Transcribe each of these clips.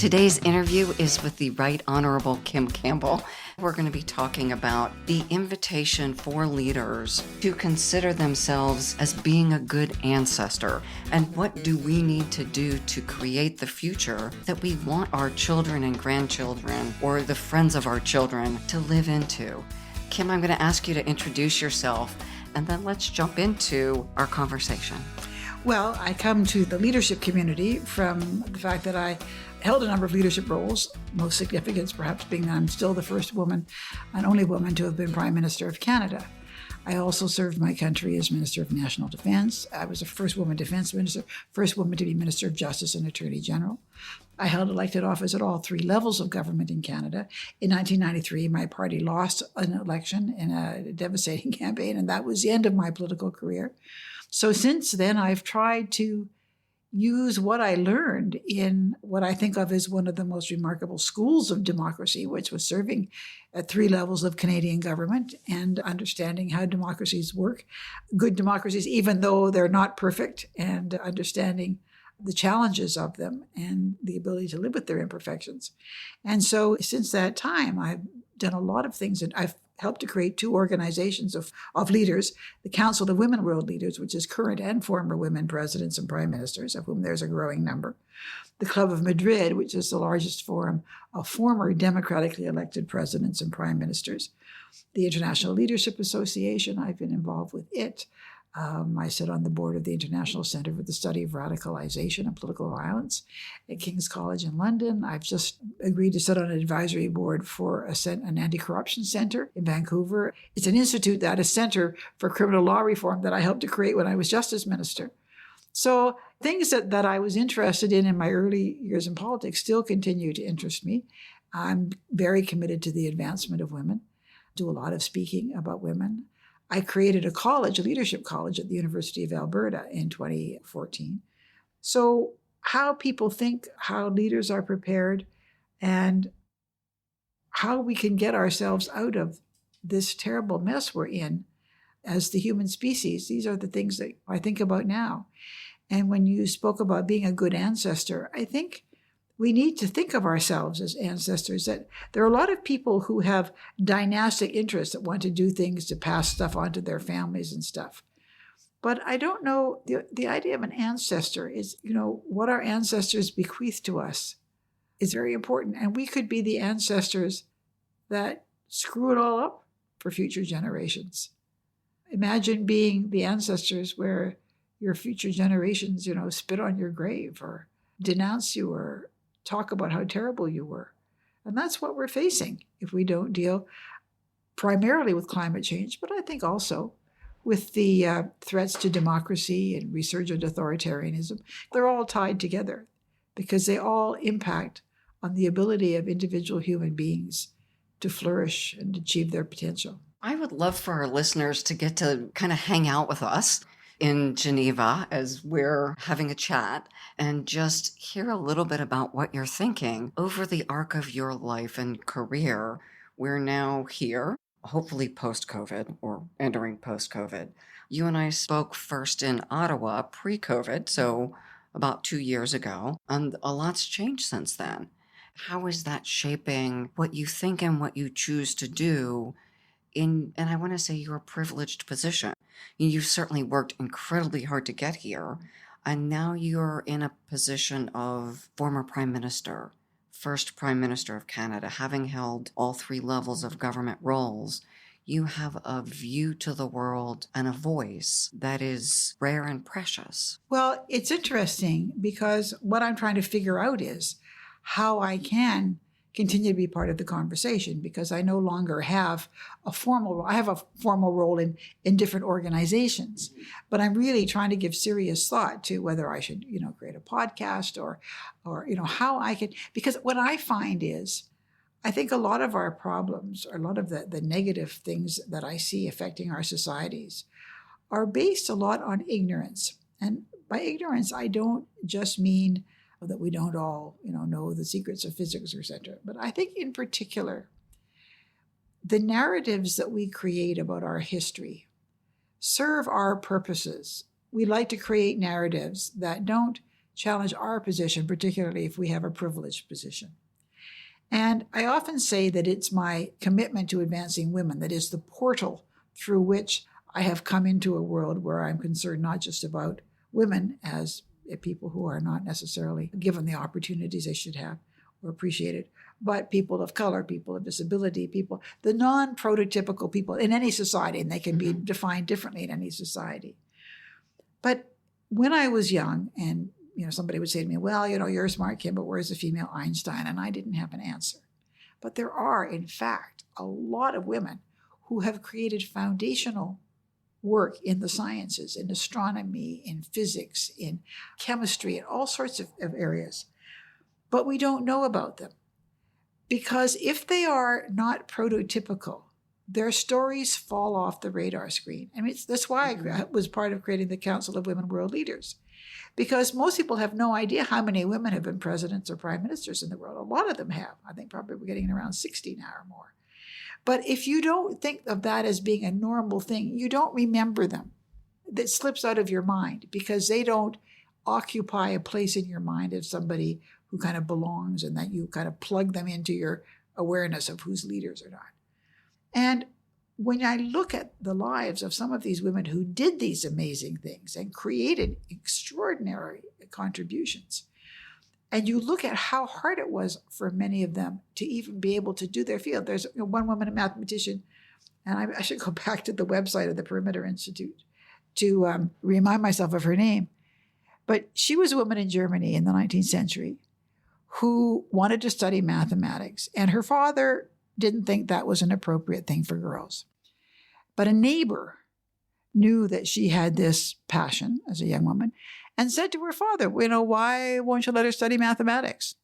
Today's interview is with the Right Honorable Kim Campbell. We're going to be talking about the invitation for leaders to consider themselves as being a good ancestor, and what do we need to do to create the future that we want our children and grandchildren, or the friends of our children, to live into. Kim, I'm going to ask you to introduce yourself, and then let's jump into our conversation. Well, I come to the leadership community from the fact that I held a number of leadership roles, most significant perhaps being that I'm still the first woman and only woman to have been Prime Minister of Canada. I also served my country as Minister of National Defence. I was the first woman Defence Minister, first woman to be Minister of Justice and Attorney General. I held elected office at all three levels of government in Canada. In 1993, my party lost an election in a devastating campaign, and that was the end of my political career. So since then, I've tried to use what I learned in what I think of as one of the most remarkable schools of democracy, which was serving at three levels of Canadian government and understanding how democracies work, good democracies, even though they're not perfect, and understanding the challenges of them and the ability to live with their imperfections. And so since that time, I've done a lot of things, and I've helped to create two organizations of leaders, the Council of Women World Leaders, which is current and former women presidents and prime ministers, of whom there's a growing number, the Club of Madrid, which is the largest forum of former democratically elected presidents and prime ministers, the International Leadership Association, I've been involved with it. I sit on the board of the International Centre for the Study of Radicalization and Political Violence at King's College in London. I've just agreed to sit on an advisory board for an anti-corruption centre in Vancouver. It's an institute, that a centre for criminal law reform, that I helped to create when I was Justice Minister. So things that I was interested in my early years in politics still continue to interest me. I'm very committed to the advancement of women, do a lot of speaking about women. I created a college, a leadership college at the University of Alberta in 2014. So how people think, how leaders are prepared, and how we can get ourselves out of this terrible mess we're in as the human species, these are the things that I think about now. And when you spoke about being a good ancestor, I think we need to think of ourselves as ancestors. That there are a lot of people who have dynastic interests that want to do things to pass stuff on to their families and stuff. But I don't know, the idea of an ancestor is, what our ancestors bequeath to us is very important. And we could be the ancestors that screw it all up for future generations. Imagine being the ancestors where your future generations, spit on your grave or denounce you or talk about how terrible you were. And that's what we're facing if we don't deal primarily with climate change, but I think also with the threats to democracy and resurgent authoritarianism. They're all tied together because they all impact on the ability of individual human beings to flourish and achieve their potential. I would love for our listeners to get to kind of hang out with us in Geneva as we're having a chat and just hear a little bit about what you're thinking over the arc of your life and career. We're now here, hopefully post-COVID or entering post-COVID. You and I spoke first in Ottawa pre-COVID, so about 2 years ago, and a lot's changed since then. How is that shaping what you think and what you choose to do and I want to say, your privileged position? You've certainly worked incredibly hard to get here, and now you're in a position of former Prime Minister, first Prime Minister of Canada, having held all three levels of government roles. You have a view to the world and a voice that is rare and precious. Well, it's interesting because what I'm trying to figure out is how I can continue to be part of the conversation, because I no longer have a formal role. I have a formal role in different organizations, but I'm really trying to give serious thought to whether I should, create a podcast or how I can, because what I find is, I think a lot of our problems, or a lot of the negative things that I see affecting our societies are based a lot on ignorance. And by ignorance, I don't just mean that we don't all, know the secrets of physics, etc. But I think in particular, the narratives that we create about our history serve our purposes. We like to create narratives that don't challenge our position, particularly if we have a privileged position. And I often say that it's my commitment to advancing women that is the portal through which I have come into a world where I'm concerned not just about women as people who are not necessarily given the opportunities they should have or appreciated, but people of color, people of disability, people, the non-prototypical people in any society, and they can be defined differently in any society. But when I was young, and somebody would say to me, well, you're a smart kid, but where's the female Einstein? And I didn't have an answer. But there are, in fact, a lot of women who have created foundational work in the sciences, in astronomy, in physics, in chemistry, in all sorts of areas. But we don't know about them. Because if they are not prototypical, their stories fall off the radar screen. I mean, that's why I was part of creating the Council of Women World Leaders. Because most people have no idea how many women have been presidents or prime ministers in the world. A lot of them have. I think probably we're getting around 60 now or more. But if you don't think of that as being a normal thing, you don't remember them. That slips out of your mind because they don't occupy a place in your mind as somebody who kind of belongs and that you kind of plug them into your awareness of who's leaders or not. And when I look at the lives of some of these women who did these amazing things and created extraordinary contributions, and you look at how hard it was for many of them to even be able to do their field. There's one woman, a mathematician, and I should go back to the website of the Perimeter Institute to remind myself of her name. But she was a woman in Germany in the 19th century who wanted to study mathematics, and her father didn't think that was an appropriate thing for girls. But a neighbor knew that she had this passion as a young woman and said to her father, why won't you let her study mathematics?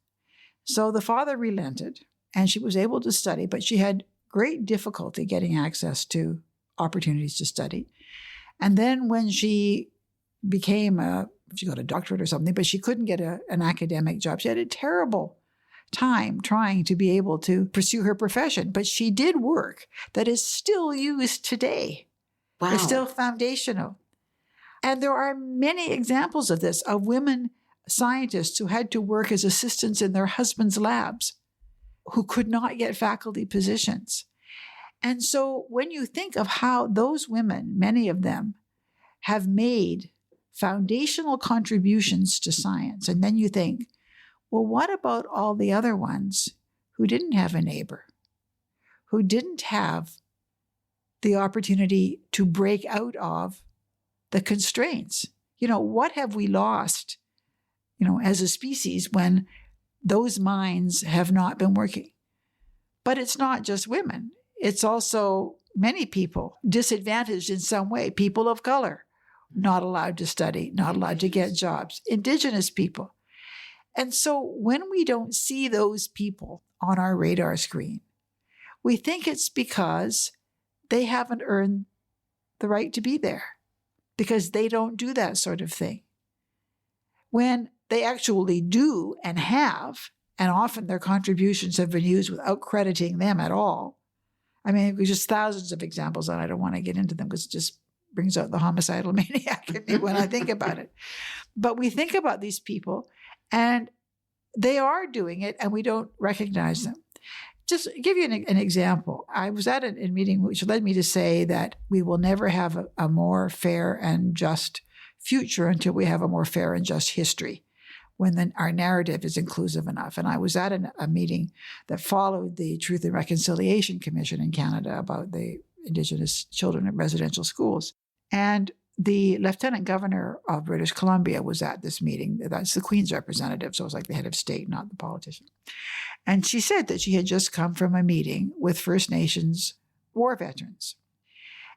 So the father relented and she was able to study, but she had great difficulty getting access to opportunities to study. And then when she she got a doctorate or something, but she couldn't get an academic job. She had a terrible time trying to be able to pursue her profession, but she did work that is still used today. Wow. It's still foundational. And there are many examples of this, of women scientists who had to work as assistants in their husbands' labs, who could not get faculty positions. And so when you think of how those women, many of them, have made foundational contributions to science, and then you think, well, what about all the other ones who didn't have a neighbor, who didn't have the opportunity to break out of the constraints? What have we lost, as a species when those minds have not been working? But it's not just women. It's also many people disadvantaged in some way, people of color, not allowed to study, not allowed to get jobs, indigenous people. And so when we don't see those people on our radar screen, we think it's because they haven't earned the right to be there, because they don't do that sort of thing. When they actually do and have, and often their contributions have been used without crediting them at all. I mean, there's just thousands of examples, and I don't want to get into them because it just brings out the homicidal maniac in me when I think about it. But we think about these people, and they are doing it, and we don't recognize them. Just give you an example. I was at a meeting which led me to say that we will never have a more fair and just future until we have a more fair and just history, when our narrative is inclusive enough. And I was at a meeting that followed the Truth and Reconciliation Commission in Canada about the Indigenous children in residential schools. And the Lieutenant Governor of British Columbia was at this meeting. That's the Queen's representative, so it was like the head of state, not the politician. And she said that she had just come from a meeting with First Nations war veterans.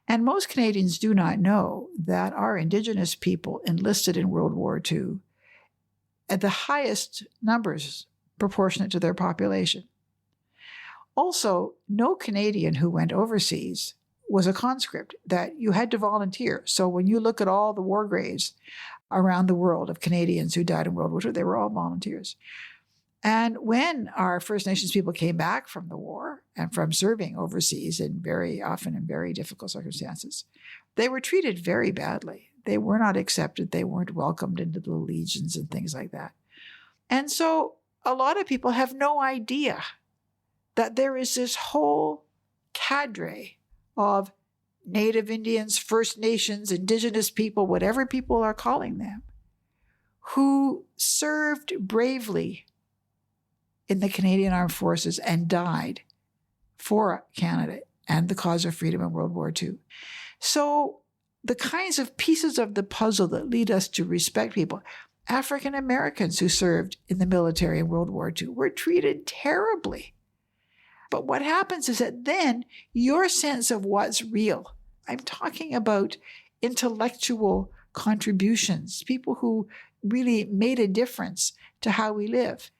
And most Canadians do not know that our Indigenous people enlisted in World War II at the highest numbers proportionate to their population. Also, no Canadian who went overseas was a conscript, that you had to volunteer. So when you look at all the war graves around the world of Canadians who died in World War II, they were all volunteers. And when our First Nations people came back from the war and from serving overseas, and very often in very difficult circumstances, they were treated very badly. They were not accepted. They weren't welcomed into the legions and things like that. And so a lot of people have no idea that there is this whole cadre of Native Indians, First Nations, Indigenous people, whatever people are calling them, who served bravely in the Canadian Armed Forces and died for Canada and the cause of freedom in World War II. So the kinds of pieces of the puzzle that lead us to respect people, African Americans who served in the military in World War II were treated terribly. But what happens is that then your sense of what's real, I'm talking about intellectual contributions, people who really made a difference to how we live,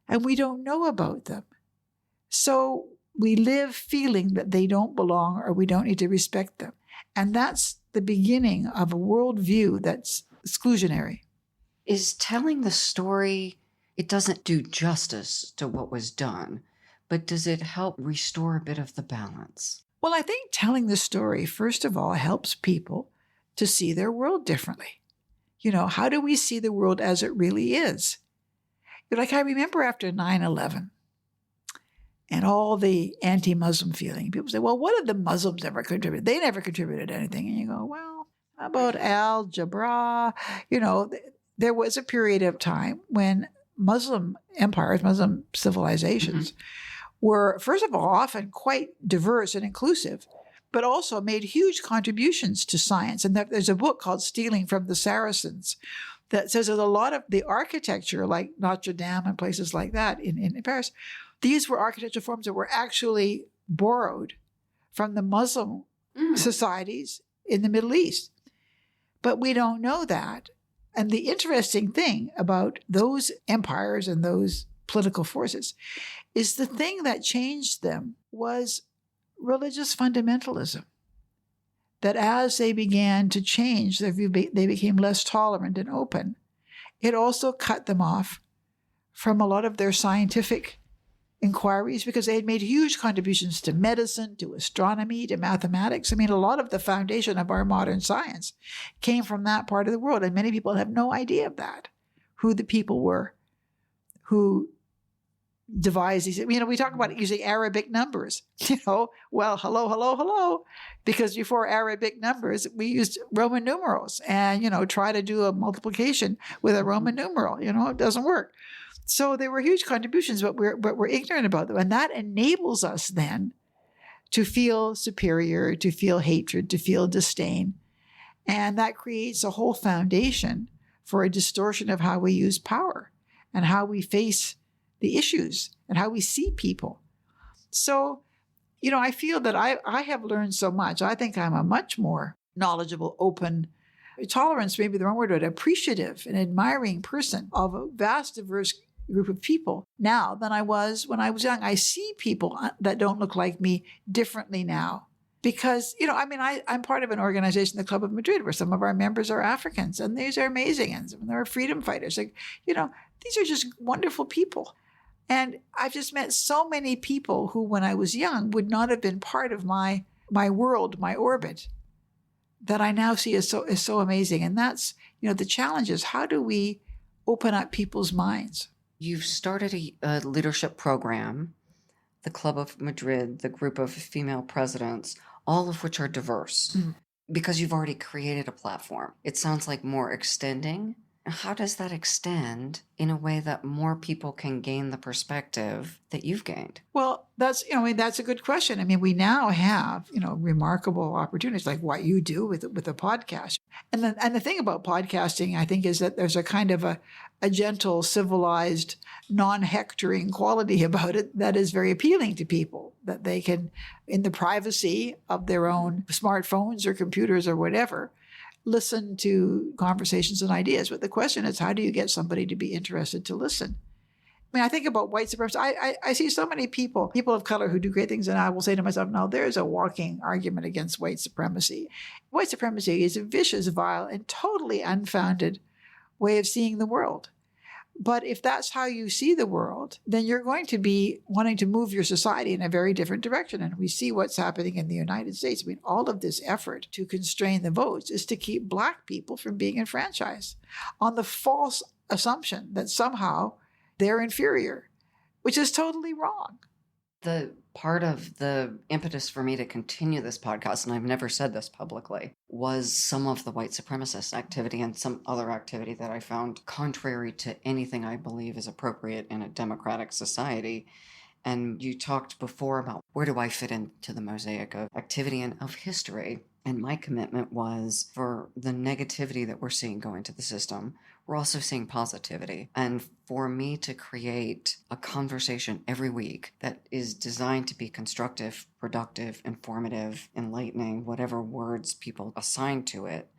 and we don't know about them. So we live feeling that they don't belong or we don't need to respect them. And that's the beginning of a worldview that's exclusionary. Is telling the story, it doesn't do justice to what was done, but does it help restore a bit of the balance? Well, I think telling the story, first of all, helps people to see their world differently. How do we see the world as it really is? Like I remember after 9/11 and all the anti-Muslim feeling, people say, well, what did the Muslims ever contribute? They never contributed anything. And you go, well, how about algebra? There was a period of time when Muslim empires, Muslim civilizations were, first of all, often quite diverse and inclusive, but also made huge contributions to science. And there's a book called Stealing from the Saracens that says that a lot of the architecture, like Notre Dame and places like that in Paris, these were architectural forms that were actually borrowed from the Muslim societies in the Middle East. But we don't know that. And the interesting thing about those empires and those political forces is the thing that changed them was religious fundamentalism. That as they began to change, they became less tolerant and open. It also cut them off from a lot of their scientific inquiries because they had made huge contributions to medicine, to astronomy, to mathematics. I mean, a lot of the foundation of our modern science came from that part of the world, and many people have no idea of that, who the people were who devised these. We talk about using Arabic numbers, well, hello, because before Arabic numbers, we used Roman numerals and, try to do a multiplication with a Roman numeral, it doesn't work. So there were huge contributions, but we're ignorant about them. And that enables us then to feel superior, to feel hatred, to feel disdain. And that creates a whole foundation for a distortion of how we use power and how we face the issues and how we see people. So, I feel that I have learned so much. I think I'm a much more knowledgeable, open, tolerance may be the wrong word, but appreciative and admiring person of a vast, diverse group of people now than I was when I was young. I see people that don't look like me differently now because, I'm part of an organization, the Club of Madrid, where some of our members are Africans, and these are amazing, and they're freedom fighters. These are just wonderful people. And I've just met so many people who, when I was young, would not have been part of my world, my orbit, that I now see is so amazing. And that's, the challenge is how do we open up people's minds? You've started a leadership program, the Club of Madrid, the group of female presidents, all of which are diverse, because you've already created a platform. It sounds like more extending. How does that extend in a way that more people can gain the perspective that you've gained? Well, that's a good question. We now have, remarkable opportunities like what you do with a podcast. And the thing about podcasting, I think, is that there's a kind of a gentle, civilized, non-hectoring quality about it that is very appealing to people, that they can, in the privacy of their own smartphones or computers or whatever, listen to conversations and ideas. But the question is, how do you get somebody to be interested to listen? I think about white supremacy. I see so many people of color who do great things, and I will say to myself, now there's a walking argument against white supremacy. White supremacy is a vicious, vile, and totally unfounded way of seeing the world. But if that's how you see the world, then you're going to be wanting to move your society in a very different direction. And we see what's happening in the United States. I mean, all of this effort to constrain the votes is to keep Black people from being enfranchised on the false assumption that somehow they're inferior, which is totally wrong. The part of the impetus for me to continue this podcast, and I've never said this publicly, was some of the white supremacist activity and some other activity that I found contrary to anything I believe is appropriate in a democratic society. And you talked before about where do I fit into the mosaic of activity and of history. And my commitment was for the negativity that we're seeing go into the system, we're also seeing positivity. And for me to create a conversation every week that is designed to be constructive, productive, informative, enlightening, whatever words people assign to it,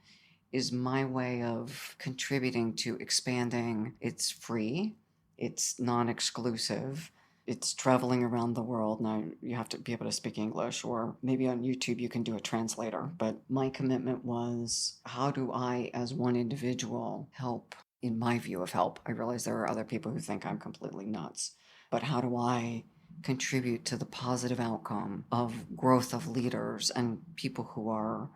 is my way of contributing to expanding. It's free, it's non-exclusive, it's traveling around the world. Now, you have to be able to speak English, or maybe on YouTube you can do a translator. But my commitment was, how do I, as one individual, help in my view of help? I realize there are other people who think I'm completely nuts. But how do I contribute to the positive outcome of growth of leaders and people who are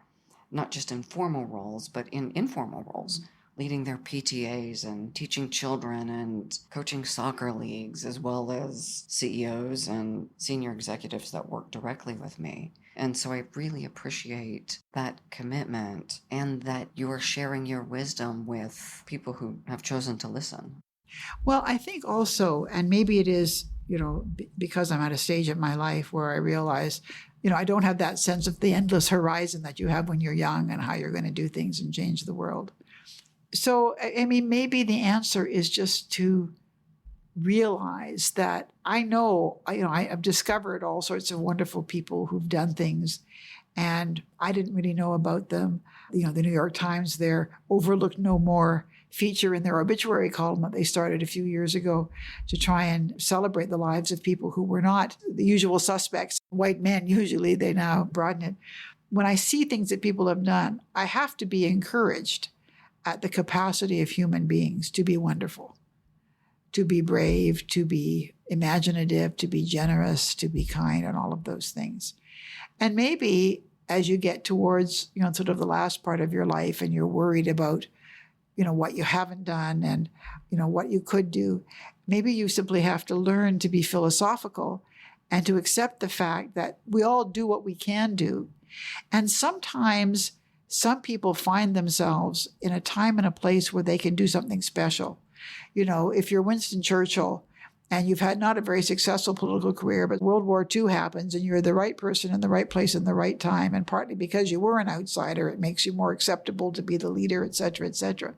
not just in formal roles, but in informal roles, leading their PTAs and teaching children and coaching soccer leagues, as well as CEOs and senior executives that work directly with me. And so I really appreciate that commitment and that you are sharing your wisdom with people who have chosen to listen. Well, I think also, and maybe it is, because I'm at a stage in my life where I realize, I don't have that sense of the endless horizon that you have when you're young and how you're going to do things and change the world. So, I mean, maybe the answer is just to realize that I've discovered all sorts of wonderful people who've done things, and I didn't really know about them. The New York Times, their Overlooked No More feature in their obituary column that they started a few years ago to try and celebrate the lives of people who were not the usual suspects, white men usually, they now broaden it. When I see things that people have done, I have to be encouraged at the capacity of human beings to be wonderful, to be brave, to be imaginative, to be generous, to be kind, and all of those things. And maybe as you get towards, sort of the last part of your life and you're worried about, what you haven't done and, what you could do, maybe you simply have to learn to be philosophical and to accept the fact that we all do what we can do. And sometimes some people find themselves in a time and a place where they can do something special. If you're Winston Churchill and you've had not a very successful political career, but World War II happens and you're the right person in the right place in the right time, and partly because you were an outsider, it makes you more acceptable to be the leader, et cetera, et cetera.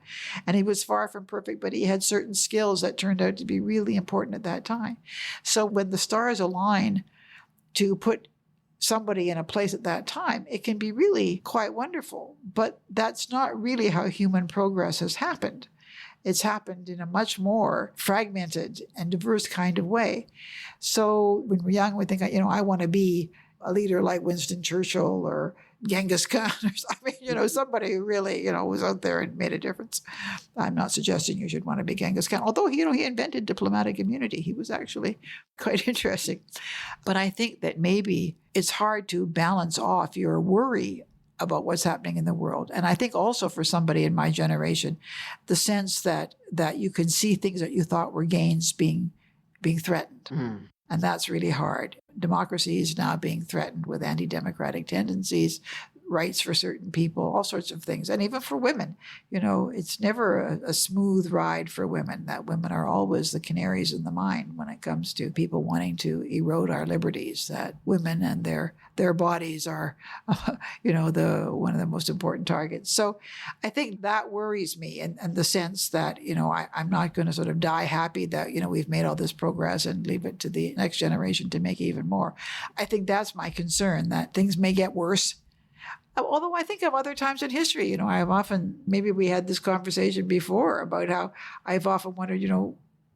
And he was far from perfect, but he had certain skills that turned out to be really important at that time. So when the stars align to put somebody in a place at that time, it can be really quite wonderful. But that's not really how human progress has happened. It's happened in a much more fragmented and diverse kind of way. So when we're young, we think, I want to be a leader like Winston Churchill or Genghis Khan or somebody who really, was out there and made a difference. I'm not suggesting you should want to be Genghis Khan, although, he invented diplomatic immunity. He was actually quite interesting. But I think that maybe it's hard to balance off your worry about what's happening in the world. And I think also for somebody in my generation, the sense that you can see things that you thought were gains being threatened. Mm. And that's really hard. Democracy is now being threatened with anti-democratic tendencies, rights for certain people, all sorts of things. And even for women, it's never a smooth ride for women, that women are always the canaries in the mine when it comes to people wanting to erode our liberties, that women and their bodies are, one of the most important targets. So I think that worries me, and the sense that, I'm not going to sort of die happy that, we've made all this progress and leave it to the next generation to make even more. I think that's my concern, that things may get worse. Although I think of other times in history, I've often, maybe we had this conversation before about how I've often wondered,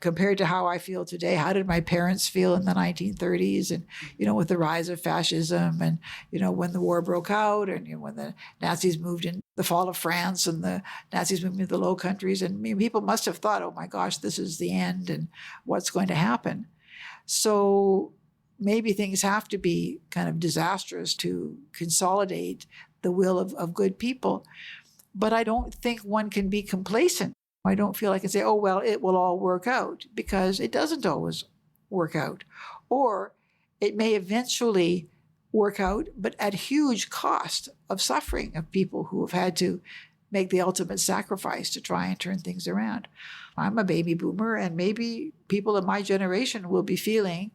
compared to how I feel today. How did my parents feel in the 1930s and, with the rise of fascism and, when the war broke out and when the Nazis moved in, the fall of France and the Nazis moved into the Low Countries. And people must have thought, oh my gosh, this is the end and what's going to happen. So maybe things have to be kind of disastrous to consolidate the will of good people. But I don't think one can be complacent. I don't feel I can say, oh, well, it will all work out, because it doesn't always work out. Or it may eventually work out, but at huge cost of suffering of people who have had to make the ultimate sacrifice to try and turn things around. I'm a baby boomer, and maybe people of my generation will be feeling,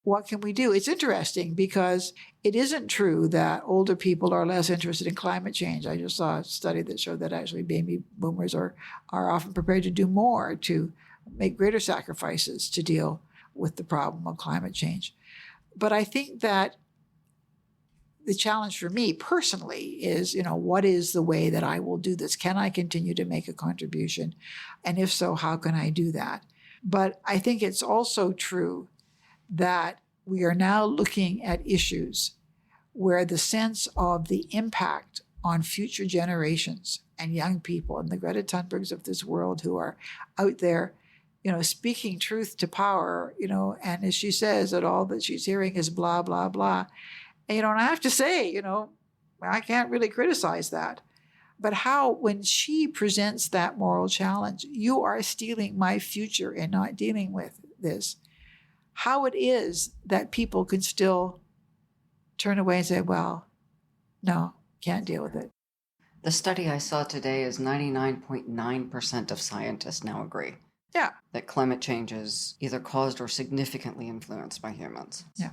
what can we do? It's interesting because it isn't true that older people are less interested in climate change. I just saw a study that showed that actually baby boomers are often prepared to do more, to make greater sacrifices to deal with the problem of climate change. But I think that the challenge for me personally is, what is the way that I will do this? Can I continue to make a contribution? And if so, how can I do that? But I think it's also true that we are now looking at issues where the sense of the impact on future generations and young people and the Greta Thunbergs of this world who are out there, speaking truth to power, and as she says, that all that she's hearing is blah, blah, blah. And, I have to say, I can't really criticize that. But how, when she presents that moral challenge, you are stealing my future and not dealing with this, how it is that people can still turn away and say, well, no, can't deal with it. The study I saw today is 99.9% of scientists now agree. Yeah. That climate change is either caused or significantly influenced by humans. Yeah.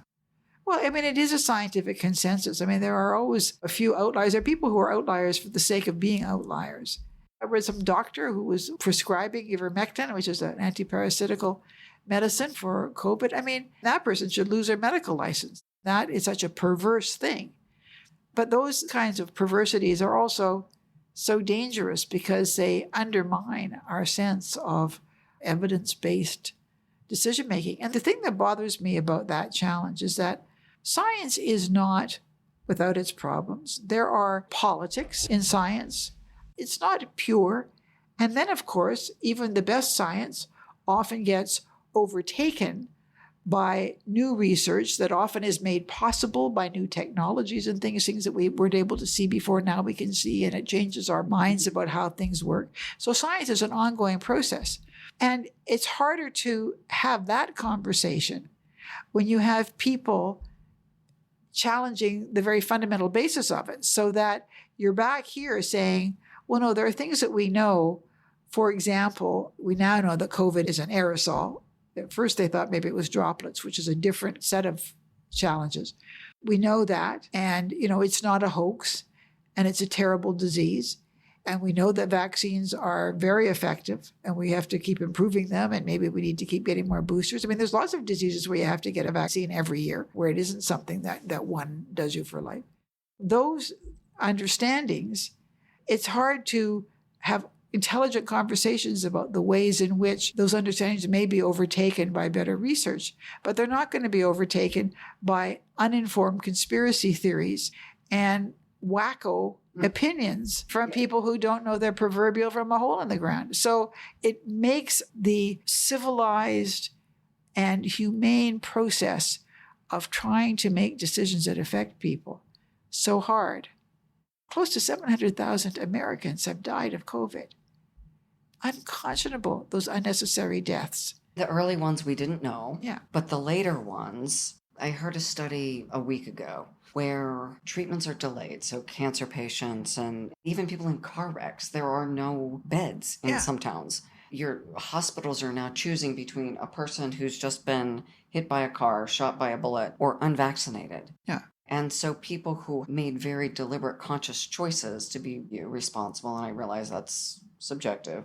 Well, it is a scientific consensus. There are always a few outliers. There are people who are outliers for the sake of being outliers. I read some doctor who was prescribing ivermectin, which is an antiparasitical medicine for COVID. That person should lose their medical license. That is such a perverse thing. But those kinds of perversities are also so dangerous because they undermine our sense of evidence-based decision-making. And the thing that bothers me about that challenge is that science is not without its problems. There are politics in science. It's not pure. And then, of course, even the best science often gets overtaken by new research that often is made possible by new technologies and things that we weren't able to see before. Now we can see, and it changes our minds about how things work. So science is an ongoing process. And it's harder to have that conversation when you have people challenging the very fundamental basis of it, so that you're back here saying, well, no, there are things that we know. For example, we now know that COVID is an aerosol. At first, they thought maybe it was droplets, which is a different set of challenges. We know that, and, it's not a hoax, and it's a terrible disease. And we know that vaccines are very effective, and we have to keep improving them, and maybe we need to keep getting more boosters. There's lots of diseases where you have to get a vaccine every year, where it isn't something that one does you for life. Those understandings, it's hard to have intelligent conversations about the ways in which those understandings may be overtaken by better research, but they're not going to be overtaken by uninformed conspiracy theories and wacko opinions from people who don't know their proverbial from a hole in the ground. So it makes the civilized and humane process of trying to make decisions that affect people so hard. Close to 700,000 Americans have died of COVID. Unconscionable, those unnecessary deaths. The early ones we didn't know. Yeah. But the later ones, I heard a study a week ago where treatments are delayed. So cancer patients and even people in car wrecks, there are no beds in some towns. Your hospitals are now choosing between a person who's just been hit by a car, shot by a bullet, or unvaccinated. Yeah. And so people who made very deliberate, conscious choices to be responsible, and I realize that's subjective,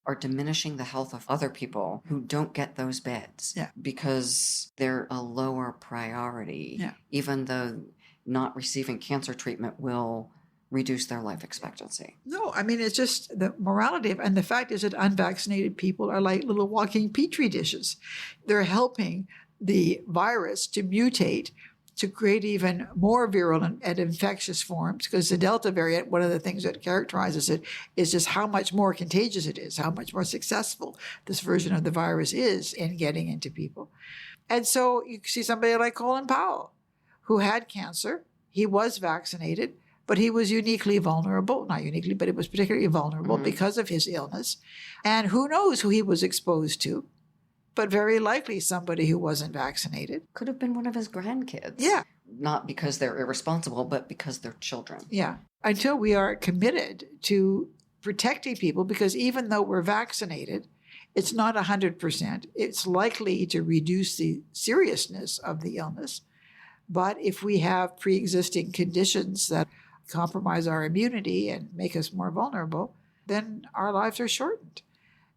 are diminishing the health of other people who don't get those beds because they're a lower priority, even though not receiving cancer treatment will reduce their life expectancy. No, I mean, it's just the morality of, and the fact is that unvaccinated people are like little walking petri dishes. They're helping the virus to mutate, to create even more virulent and infectious forms, because the Delta variant, one of the things that characterizes it is just how much more contagious it is, how much more successful this version of the virus is in getting into people. And so you see somebody like Colin Powell, who had cancer. He was vaccinated, but he was uniquely vulnerable. Not uniquely, but it was particularly vulnerable because of his illness. And who knows who he was exposed to, but very likely somebody who wasn't vaccinated. Could have been one of his grandkids. Yeah. Not because they're irresponsible, but because they're children. Yeah. Until we are committed to protecting people, because even though we're vaccinated, it's not 100%. It's likely to reduce the seriousness of the illness. But if we have pre-existing conditions that compromise our immunity and make us more vulnerable, then our lives are shortened.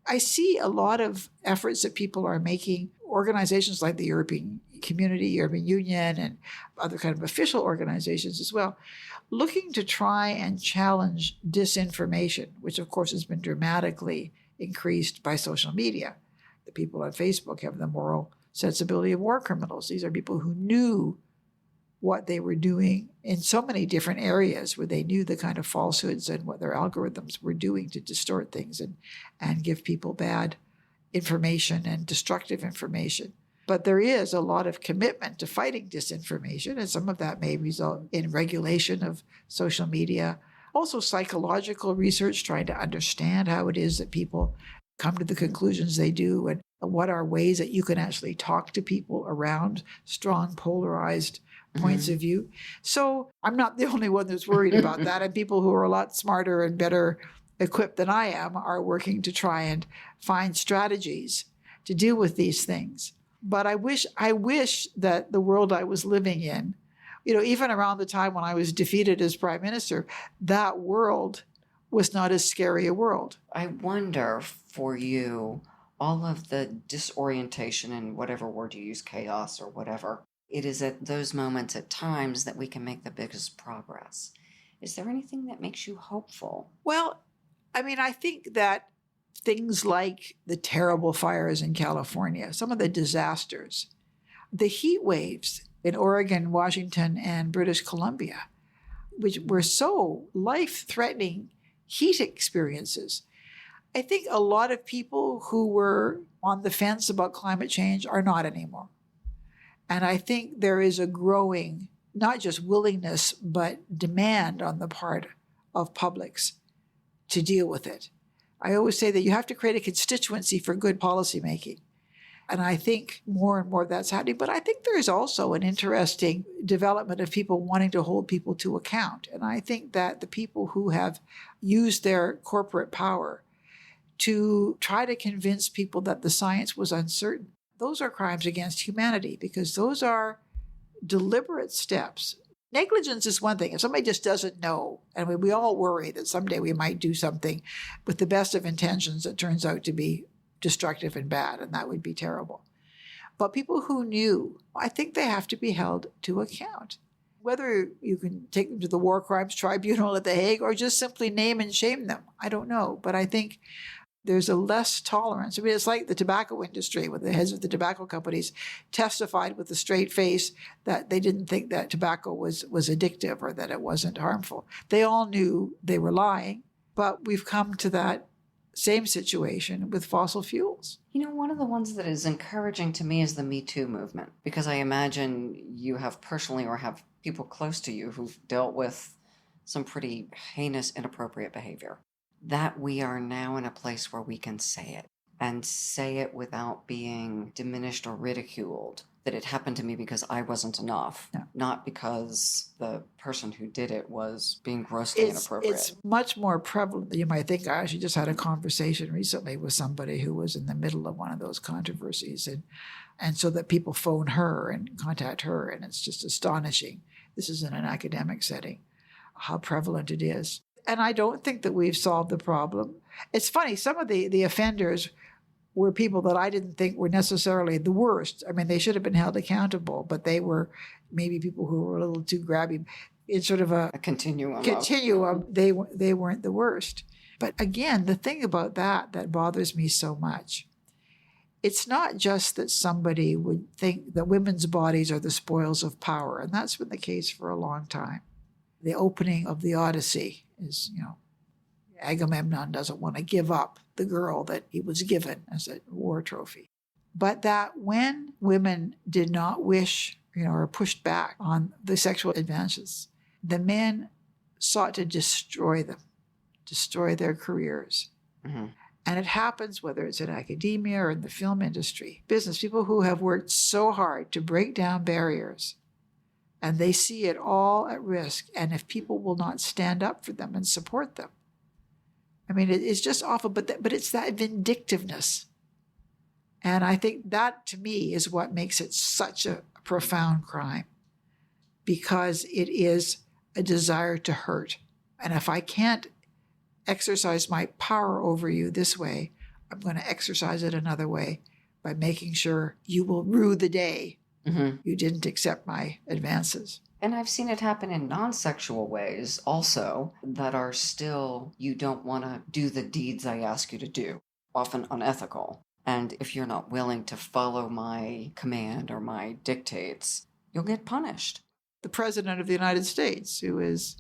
I see a lot of efforts that people are making, organizations like the European Community, European Union, and other kind of official organizations as well, looking to try and challenge disinformation, which of course has been dramatically increased by social media. The people on Facebook have the moral sensibility of war criminals. These are people who knew what they were doing in so many different areas, where they knew the kind of falsehoods and what their algorithms were doing to distort things and give people bad information and destructive information. But there is a lot of commitment to fighting disinformation, and some of that may result in regulation of social media. Also psychological research, trying to understand how it is that people come to the conclusions they do, and what are ways that you can actually talk to people around strong, polarized points of view. So I'm not the only one that's worried about that. And people who are a lot smarter and better equipped than I am are working to try and find strategies to deal with these things. But I wish that the world I was living in, even around the time when I was defeated as prime minister, that world was not as scary a world. I wonder for you, all of the disorientation and whatever word you use, chaos or whatever, it is at those moments at times that we can make the biggest progress. Is there anything that makes you hopeful? Well, I mean, I think that things like the terrible fires in California, some of the disasters, the heat waves in Oregon, Washington, and British Columbia, which were so life-threatening heat experiences. I think a lot of people who were on the fence about climate change are not anymore. And I think there is a growing, not just willingness, but demand on the part of publics to deal with it. I always say that you have to create a constituency for good policymaking. And I think more and more that's happening. But I think there is also an interesting development of people wanting to hold people to account. And I think that the people who have used their corporate power to try to convince people that the science was uncertain, those are crimes against humanity, because those are deliberate steps. Negligence is one thing. If somebody just doesn't know, and we all worry that someday we might do something with the best of intentions that turns out to be destructive and bad, and that would be terrible. But people who knew, I think they have to be held to account. Whether you can take them to the War Crimes Tribunal at The Hague or just simply name and shame them, I don't know. But I think there's a less tolerance. I mean, it's like the tobacco industry, where the heads of the tobacco companies testified with a straight face that they didn't think that tobacco was addictive or that it wasn't harmful. They all knew they were lying, but we've come to that same situation with fossil fuels. One of the ones that is encouraging to me is the Me Too movement, because I imagine you have personally or have people close to you who've dealt with some pretty heinous, inappropriate behavior. That we are now in a place where we can say it, and say it without being diminished or ridiculed, that it happened to me because I wasn't enough, not because the person who did it was being grossly inappropriate. It's much more prevalent than you might think. I actually just had a conversation recently with somebody who was in the middle of one of those controversies, and so that people phone her and contact her, and it's just astonishing. This is in an academic setting, how prevalent it is. And I don't think that we've solved the problem. It's funny, some of the offenders were people that I didn't think were necessarily the worst. I mean, they should have been held accountable, but they were maybe people who were a little too grabby. in sort of a continuum. they weren't the worst. But again, the thing about that bothers me so much, it's not just that somebody would think that women's bodies are the spoils of power, and that's been the case for a long time. The opening of the Odyssey is, Agamemnon doesn't want to give up the girl that he was given as a war trophy. But that when women did not wish, or pushed back on the sexual advances, the men sought to destroy them, destroy their careers. Mm-hmm. And it happens whether it's in academia or in the film industry, business, people who have worked so hard to break down barriers, and they see it all at risk. And if people will not stand up for them and support them, I mean, it's just awful, but it's that vindictiveness. And I think that, to me, is what makes it such a profound crime, because it is a desire to hurt. And if I can't exercise my power over you this way, I'm going to exercise it another way by making sure you will rue the day you didn't accept my advances. And I've seen it happen in non-sexual ways also that are still, you don't want to do the deeds I ask you to do, often unethical. And if you're not willing to follow my command or my dictates, you'll get punished. The President of the United States, who is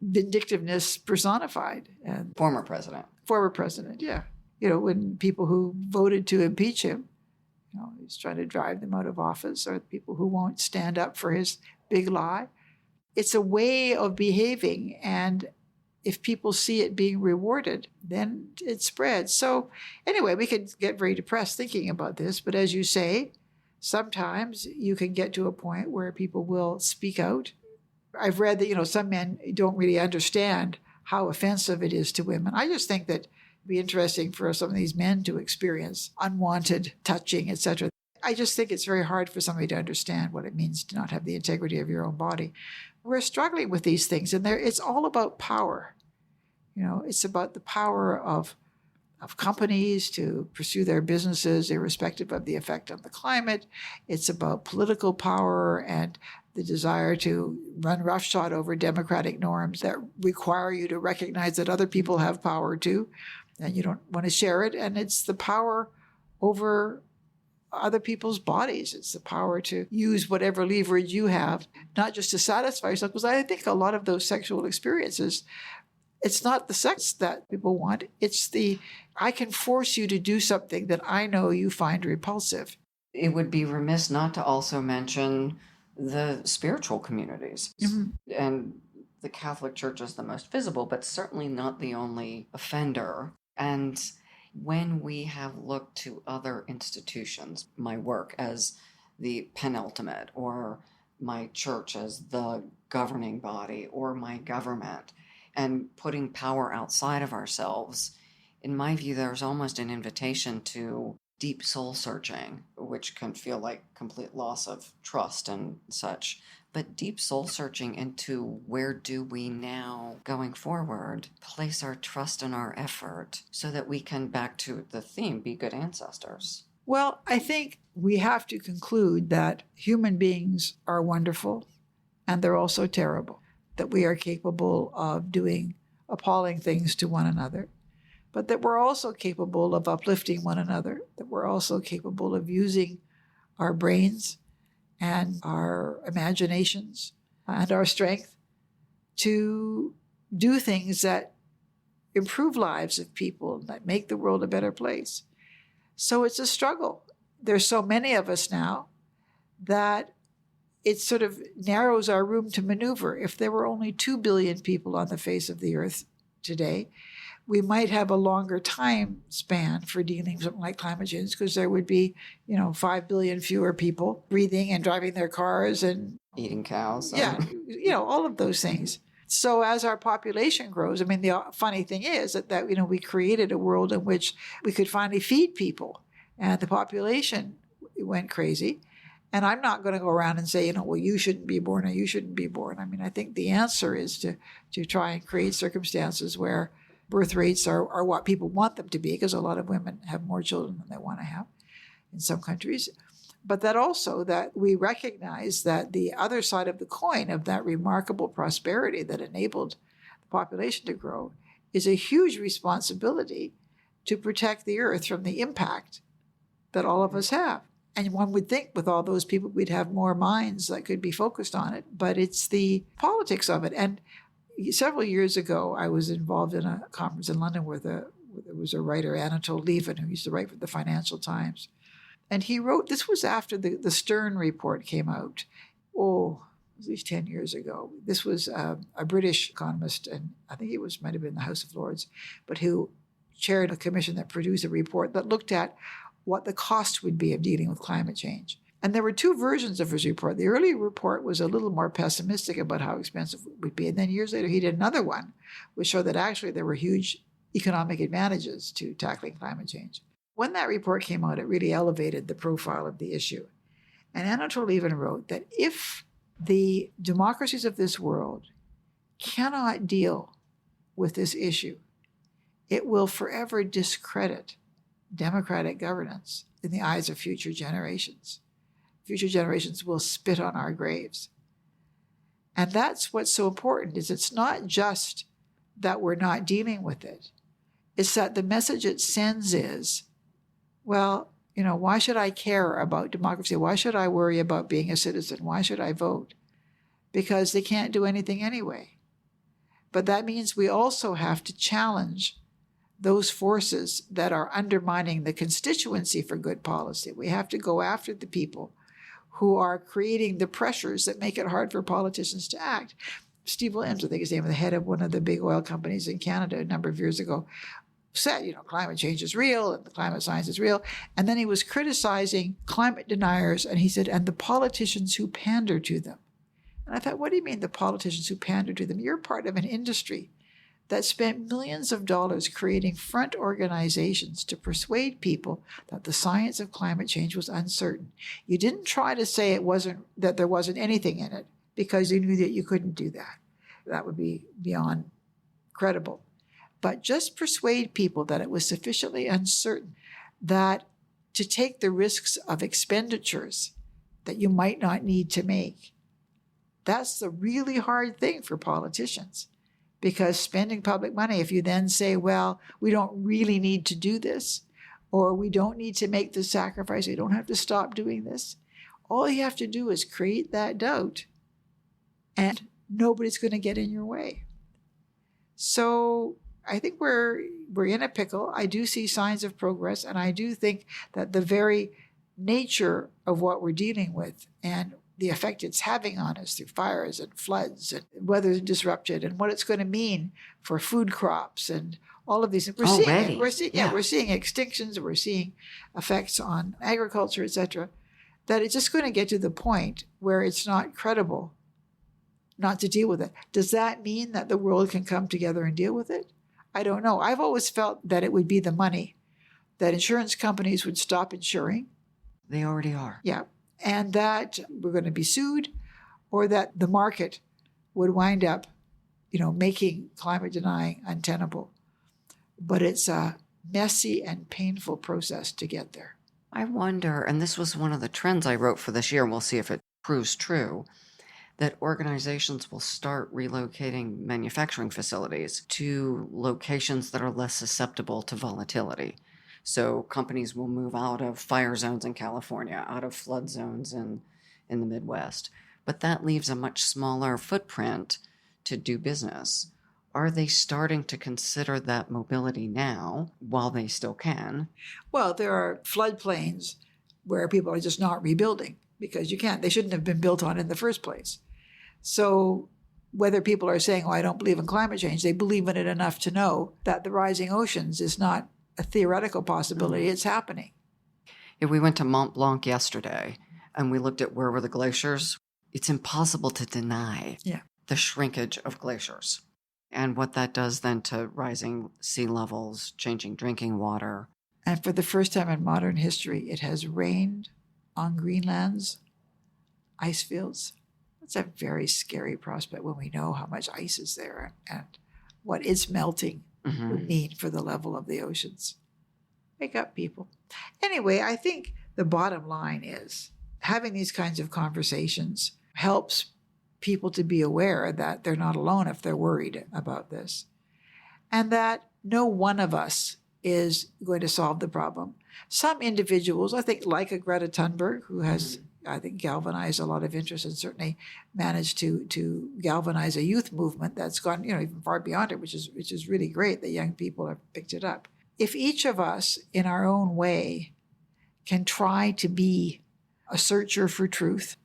vindictiveness personified. And Former president, yeah. When people who voted to impeach him, he's trying to drive them out of office, or the people who won't stand up for his big lie. It's a way of behaving, and if people see it being rewarded, then it spreads. So anyway, we could get very depressed thinking about this, but as you say, sometimes you can get to a point where people will speak out. I've read that, some men don't really understand how offensive it is to women. I just think that it'd be interesting for some of these men to experience unwanted touching, etc. I just think it's very hard for somebody to understand what it means to not have the integrity of your own body. We're struggling with these things, and it's all about power. It's about the power of companies to pursue their businesses irrespective of the effect on the climate. It's about political power and the desire to run roughshod over democratic norms that require you to recognize that other people have power too, and you don't want to share it. And it's the power over other people's bodies. It's the power to use whatever leverage you have, not just to satisfy yourself, because I think a lot of those sexual experiences, it's not the sex that people want. It's I can force you to do something that I know you find repulsive. It would be remiss not to also mention the spiritual communities. Mm-hmm. And the Catholic Church is the most visible, but certainly not the only offender. And when we have looked to other institutions, my work as the penultimate, or my church as the governing body, or my government, and putting power outside of ourselves, in my view, there's almost an invitation to deep soul searching, which can feel like complete loss of trust and such. But deep soul searching into where do we now, going forward, place our trust and our effort so that we can, back to the theme, be good ancestors. Well, I think we have to conclude that human beings are wonderful and they're also terrible, that we are capable of doing appalling things to one another, but that we're also capable of uplifting one another, that we're also capable of using our brains and our imaginations and our strength to do things that improve lives of people, that make the world a better place. So it's a struggle. There's so many of us now that it sort of narrows our room to maneuver. If there were only 2 billion people on the face of the earth today, we might have a longer time span for dealing with something like climate change, because there would be, 5 billion fewer people breathing and driving their cars and eating cows. Yeah, all of those things. So as our population grows, the funny thing is that we created a world in which we could finally feed people, and the population went crazy. And I'm not going to go around and say, well, you shouldn't be born or you shouldn't be born. I think the answer is to try and create circumstances where birth rates are what people want them to be, because a lot of women have more children than they want to have in some countries. but that also that we recognize that the other side of the coin of that remarkable prosperity that enabled the population to grow is a huge responsibility to protect the earth from the impact that all of us have. And one would think with all those people, we'd have more minds that could be focused on it, but it's the politics of it. And several years ago, I was involved in a conference in London where there was a writer, Anatole Levin, who used to write for the Financial Times. And he wrote, this was after the Stern report came out, at least 10 years ago. This was a British economist, and I think it might have been the House of Lords, but who chaired a commission that produced a report that looked at what the cost would be of dealing with climate change. And there were two versions of his report. The early report was a little more pessimistic about how expensive it would be. And then years later, he did another one, which showed that actually there were huge economic advantages to tackling climate change. When that report came out, it really elevated the profile of the issue. And Anatole Levin wrote that if the democracies of this world cannot deal with this issue, it will forever discredit democratic governance in the eyes of future generations. Future generations will spit on our graves. And that's what's so important, is it's not just that we're not dealing with it. It's that the message it sends is, well, why should I care about democracy? Why should I worry about being a citizen? Why should I vote? Because they can't do anything anyway. But that means we also have to challenge those forces that are undermining the constituency for good policy. We have to go after the people who are creating the pressures that make it hard for politicians to act. Steve Williams, I think his name, the head of one of the big oil companies in Canada a number of years ago, said, climate change is real and the climate science is real. And then he was criticizing climate deniers, and he said, and the politicians who pander to them. And I thought, what do you mean the politicians who pander to them? You're part of an industry that spent millions of dollars creating front organizations to persuade people that the science of climate change was uncertain. You didn't try to say that there wasn't anything in it because you knew that you couldn't do that. That would be beyond credible. But just persuade people that it was sufficiently uncertain that to take the risks of expenditures that you might not need to make. That's the really hard thing for politicians. Because spending public money, if you then say, well, we don't really need to do this, or we don't need to make the sacrifice, we don't have to stop doing this, all you have to do is create that doubt, and nobody's going to get in your way. So I think we're in a pickle. I do see signs of progress, and I do think that the very nature of what we're dealing with and the effect it's having on us through fires and floods and weather disrupted and what it's going to mean for food crops and all of these. We're seeing extinctions, we're seeing effects on agriculture, etc. That it's just going to get to the point where it's not credible not to deal with it. Does that mean that the world can come together and deal with it? I don't know. I've always felt that it would be the money, that insurance companies would stop insuring. They already are. Yeah. And that we're going to be sued, or that the market would wind up, making climate denying untenable. But it's a messy and painful process to get there. I wonder, and this was one of the trends I wrote for this year, and we'll see if it proves true, that organizations will start relocating manufacturing facilities to locations that are less susceptible to volatility. So companies will move out of fire zones in California, out of flood zones in the Midwest. But that leaves a much smaller footprint to do business. Are they starting to consider that mobility now while they still can? Well, there are floodplains where people are just not rebuilding because you can't. They shouldn't have been built on in the first place. So whether people are saying, I don't believe in climate change, they believe in it enough to know that the rising oceans is not a theoretical possibility. It's happening. If we went to Mont Blanc yesterday and we looked at where were the glaciers, it's impossible to deny the shrinkage of glaciers and what that does then to rising sea levels, changing drinking water. And for the first time in modern history, it has rained on Greenland's ice fields. It's a very scary prospect when we know how much ice is there and what its melting would mean for the level of the oceans. Wake up, people. Anyway, I think the bottom line is having these kinds of conversations helps people to be aware that they're not alone if they're worried about this, and that no one of us is going to solve the problem. Some individuals, I think, like a Greta Thunberg, who has, I think, galvanized a lot of interest and certainly managed to galvanize a youth movement that's gone, even far beyond it, which is really great that young people have picked it up. If each of us, in our own way, can try to be a searcher for truth,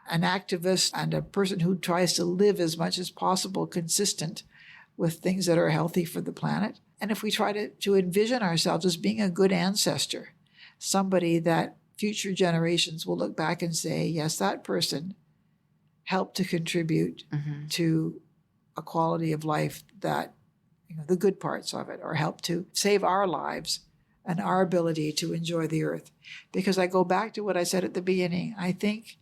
an activist, and a person who tries to live as much as possible consistent with things that are healthy for the planet. And if we try to envision ourselves as being a good ancestor, somebody that future generations will look back and say, yes, that person helped to contribute to a quality of life that, the good parts of it, or helped to save our lives and our ability to enjoy the earth. Because I go back to what I said at the beginning, I think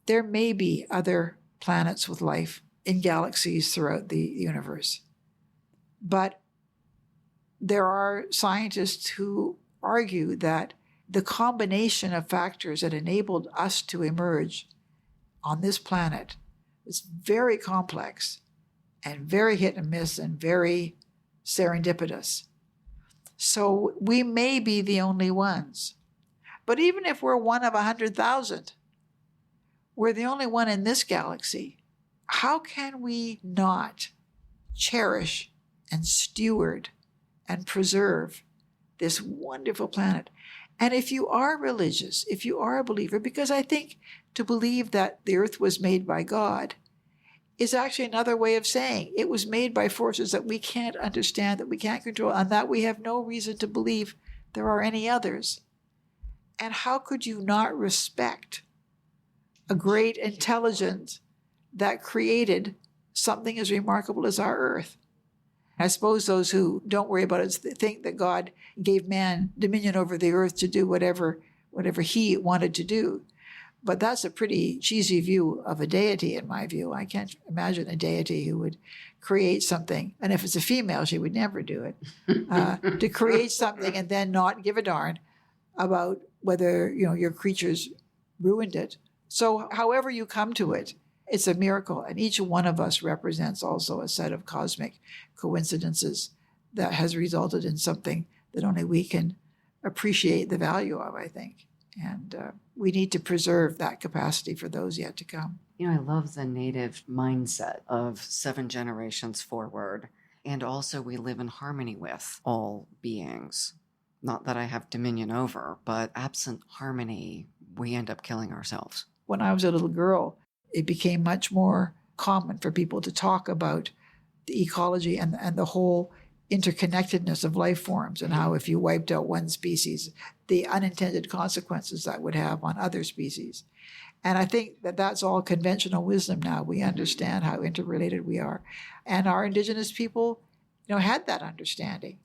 there may be other planets with life in galaxies throughout the universe. But there are scientists who argue that the combination of factors that enabled us to emerge on this planet is very complex and very hit and miss and very serendipitous. So we may be the only ones. But even if we're one of 100,000, we're the only one in this galaxy. How can we not cherish and steward and preserve this wonderful planet? And if you are religious, if you are a believer, because I think to believe that the earth was made by God is actually another way of saying it was made by forces that we can't understand, that we can't control, and that we have no reason to believe there are any others. And how could you not respect a great intelligence that created something as remarkable as our earth? I suppose those who don't worry about it think that God gave man dominion over the earth to do whatever he wanted to do. But that's a pretty cheesy view of a deity, in my view. I can't imagine a deity who would create something, and if it's a female, she would never do it, to create something and then not give a darn about whether your creatures ruined it. So however you come to it, it's a miracle, and each one of us represents also a set of cosmic coincidences that has resulted in something that only we can appreciate the value of, I think. And we need to preserve that capacity for those yet to come. I love the native mindset of 7 generations forward. And also we live in harmony with all beings. Not that I have dominion over, but absent harmony, we end up killing ourselves. When I was a little girl, it became much more common for people to talk about the ecology and the whole interconnectedness of life forms, and how if you wiped out one species, the unintended consequences that would have on other species. And I think that that's all conventional wisdom now. We understand how interrelated we are. And our indigenous people, had that understanding.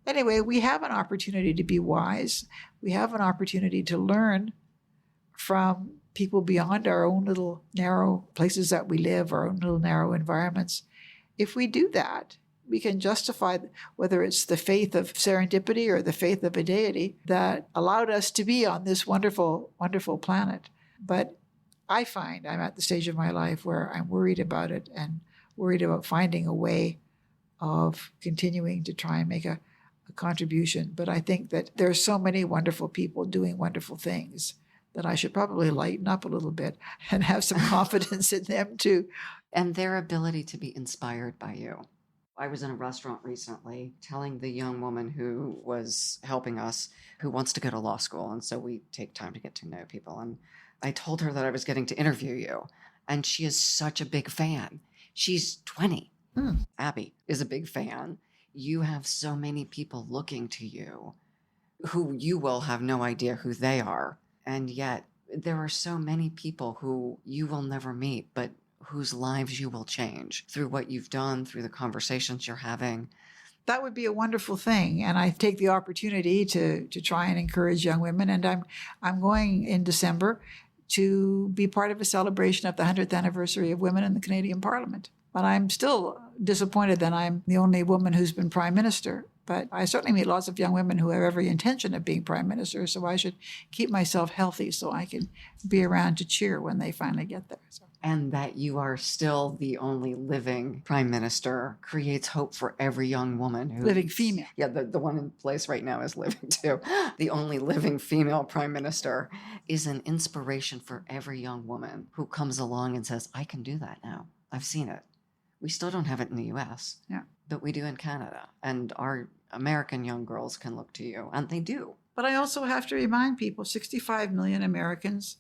Anyway, we have an opportunity to be wise. We have an opportunity to learn from people beyond our own little narrow places that we live, our own little narrow environments. If we do that, we can justify whether it's the faith of serendipity or the faith of a deity that allowed us to be on this wonderful, wonderful planet. But I find I'm at the stage of my life where I'm worried about it and worried about finding a way of continuing to try and make a contribution. But I think that there are so many wonderful people doing wonderful things that I should probably lighten up a little bit and have some confidence in them too. And their ability to be inspired by you. I was in a restaurant recently telling the young woman who was helping us, who wants to go to law school. And so we take time to get to know people. And I told her that I was getting to interview you. And she is such a big fan. She's 20. Abby is a big fan. You have so many people looking to you who you will have no idea who they are. And yet there are so many people who you will never meet, but whose lives you will change through what you've done, through the conversations you're having. That would be a wonderful thing. And I take the opportunity to try and encourage young women. And I'm going in December to be part of a celebration of the 100th anniversary of women in the Canadian Parliament. But I'm still disappointed that I'm the only woman who's been Prime Minister. But I certainly meet lots of young women who have every intention of being prime minister, so I should keep myself healthy so I can be around to cheer when they finally get there. So. And that you are still the only living prime minister creates hope for every young woman who... Living female. Yeah, the one in place right now is living too. The only living female prime minister is an inspiration for every young woman who comes along and says, I can do that now. I've seen it. We still don't have it in the US, but we do in Canada. And our American young girls can look to you, and they do. But I also have to remind people, 65 million Americans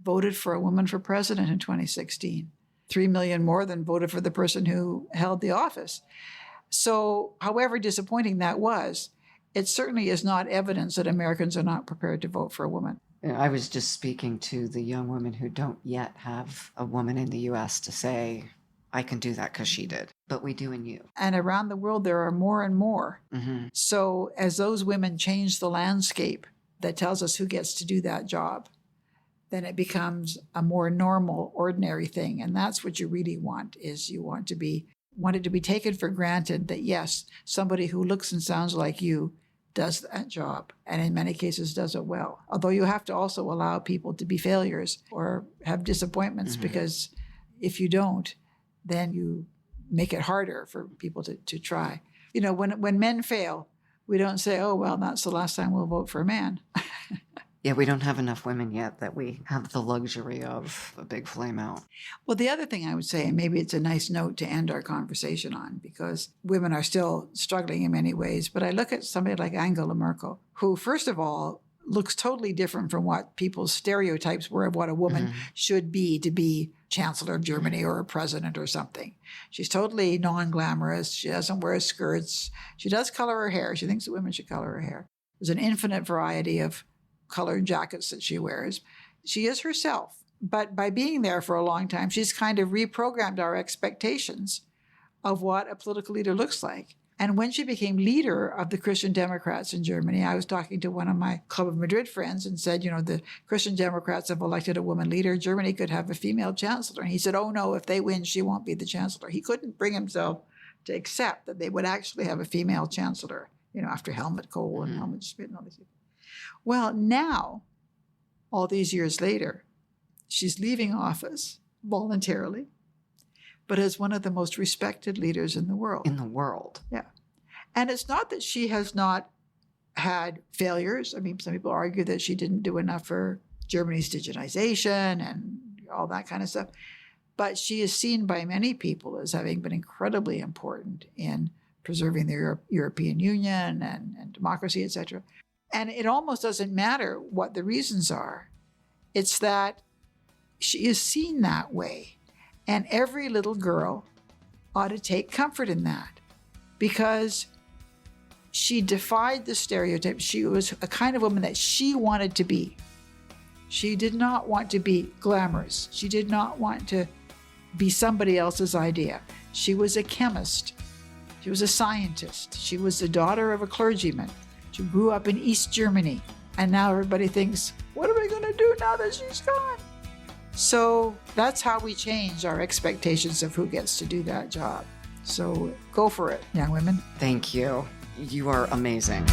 voted for a woman for president in 2016. 3 million more than voted for the person who held the office. So however disappointing that was, it certainly is not evidence that Americans are not prepared to vote for a woman. I was just speaking to the young women who don't yet have a woman in the US to say, I can do that because she did. But we do in you. And around the world, there are more and more. Mm-hmm. So as those women change the landscape that tells us who gets to do that job, then it becomes a more normal, ordinary thing. And that's what you really want, is you want it to be taken for granted that, yes, somebody who looks and sounds like you does that job, and in many cases does it well. Although you have to also allow people to be failures or have disappointments, because if you don't, then you make it harder for people to try. You know, when men fail, we don't say, oh, well, that's the last time we'll vote for a man. Yeah, we don't have enough women yet that we have the luxury of a big flame out. Well, the other thing I would say, and maybe it's a nice note to end our conversation on, because women are still struggling in many ways, but I look at somebody like Angela Merkel, who, first of all, looks totally different from what people's stereotypes were of what a woman should be to be chancellor of Germany or a president or something. She's totally non-glamorous. She doesn't wear skirts. She does color her hair. She thinks that women should color her hair. There's an infinite variety of colored jackets that she wears. She is herself. But by being there for a long time, she's kind of reprogrammed our expectations of what a political leader looks like. And when she became leader of the Christian Democrats in Germany, I was talking to one of my Club of Madrid friends and said, you know, the Christian Democrats have elected a woman leader. Germany could have a female chancellor. And he said, oh, no, if they win, she won't be the chancellor. He couldn't bring himself to accept that they would actually have a female chancellor, you know, after Helmut Kohl and Helmut Schmidt and all these people. Well, now, all these years later, she's leaving office voluntarily, but as one of the most respected leaders in the world. In the world. Yeah. And it's not that she has not had failures. I mean, some people argue that she didn't do enough for Germany's digitization and all that kind of stuff. But she is seen by many people as having been incredibly important in preserving the European Union and democracy, et cetera. And it almost doesn't matter what the reasons are. It's that she is seen that way. And every little girl ought to take comfort in that, because she defied the stereotype. She was a kind of woman that she wanted to be. She did not want to be glamorous. She did not want to be somebody else's idea. She was a chemist. She was a scientist. She was the daughter of a clergyman. She grew up in East Germany. And now everybody thinks, what are we going to do now that she's gone? So that's how we change our expectations of who gets to do that job. So go for it, young women. Thank you. You are amazing.